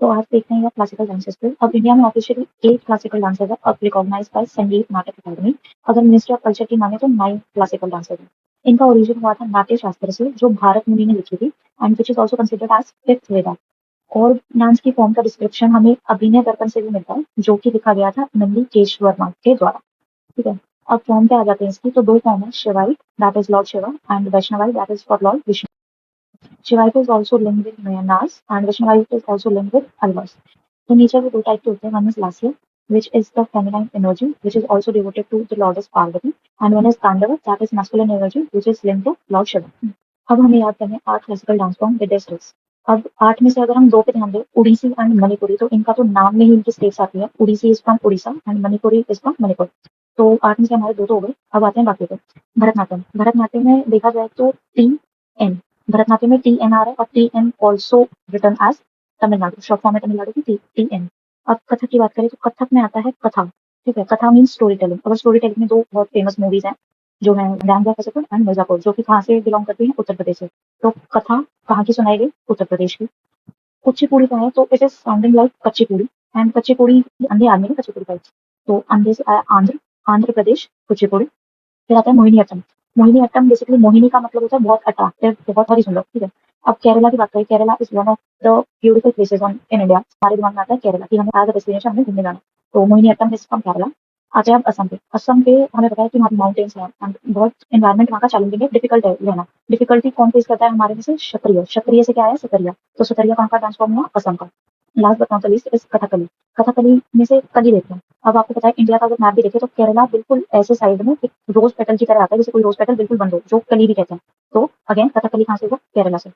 तो आज देखते हैं क्लासिकल डांसेस पे। अब इंडिया में ऑफिशियली 8 क्लासिकल डांसेस है अब रिकॉग्नाइज्ड बाय संगीत नाटक अकादमी। अगर मिनिस्ट्री ऑफ कल्चर की माने तो 9 क्लासिकल डांसेस है। इनका ओरिजिन हुआ था नाट्य शास्त्र से, जो भारत मुनि ने लिखी थी, and which is also considered as fifth Veda. और डांस की फॉर्म का डिस्क्रिप्शन हमें अभिनय दर्पण से भी मिलता है, जो कि लिखा गया था नंदी केश वर्मा के द्वारा। ठीक है। अब फॉर्म पे आ जाते हैं इसकी, तो दो फॉर्म है, Shaivai that is lord Shiva and Vaishnavai that is for lord Vishnu. Shivaita is also linked with Nayanas and Vaishnavism is also linked with Alvas. तो नेचर के दो टाइप के होते हैं, one is lasya which is the feminine energy which is also devoted to the Lord Parvati, and one is Tandava that is masculine energy which is linked to Lord Shiva. अब हमें याद करने 8 classical dance form with their steps। अब 8 में से अगर हम दो पे ध्यान दें, उड़ीसी एंड मणिपुरी, तो इनका तो नाम में ही इनकी स्टेट्स आती है, Odissi is from Orissa and Manipuri is from Manipur. तो 8 में से हमारे दो तो हो गए। अब आते हैं बाकी पे। भरतनाट्यम, भरतनाट्यम में देखा जाए तो TN, भरतनाट्यम में TN आ रहा है और TN also written as Tamil Nadu, short form में तमिलनाडु की TN। अब कथक की बात करें तो कथक में आता है कथा। ठीक है, कथा मीन स्टोरी टेलिंग। अगर स्टोरी टेलिंग में दो बहुत फेमस मूवीज हैं, जो है रैंगो फसकर एंड मिर्जापुर, जो कि कहाँ से बिलोंग करती है, उत्तर प्रदेश से। तो कथा कहाँ की सुनाई गई, उत्तर प्रदेश की। कुचिपुड़ी का है तो it is sounding like Kachchipudi, and Kachchipudi अंधे आदमी ने कच्चीपुड़ी पाई। तो अंधे से आया आंध्र, आंध्र प्रदेश कुचिपुड़ी। फिर आता है मोहिनीअट्टम। मोहिनीअट्टम बेसिकली मोहिनी का मतलब होता है बहुत अट्रैक्टिव, बहुत ही सुंदर। ठीक है। अब केरला की बात करें, Kerala is one of the beautiful places on in India. हमारे दिमाग में आता है केरला, कि हमें एज अ डेस्टिनेशन हमें घूमने जाना। तो मोहिनीअट्टम इज फ्रॉम केरला। आते हैं अब असम पे। असम पे हमें पता है कि वहाँ माउंटेन्स हैं एंड बहुत एनवायरमेंट वहाँ का चैलेंजिंग है, डिफिकल्ट है रहना। डिफिकल्टी कौन फेस करता है हमारे में से, क्षत्रिय। क्षत्रिय से क्या है, सतरिया। तो सतरिया कहाँ का ट्रांसफॉर्म हुआ, असम का। Last but not the least is Kathakali. Kathakali में से कली देखते हैं। अब आपको पता है इंडिया का अगर मैप भी देखे तो केरला बिल्कुल ऐसे साइड में एक रोज पेटल की तरह आता है, जैसे कोई रोज पेटल बिल्कुल बंद हो, जो कली भी कहते हैं। तो अगेन कथकली कहाँ से हुआ, केरला से।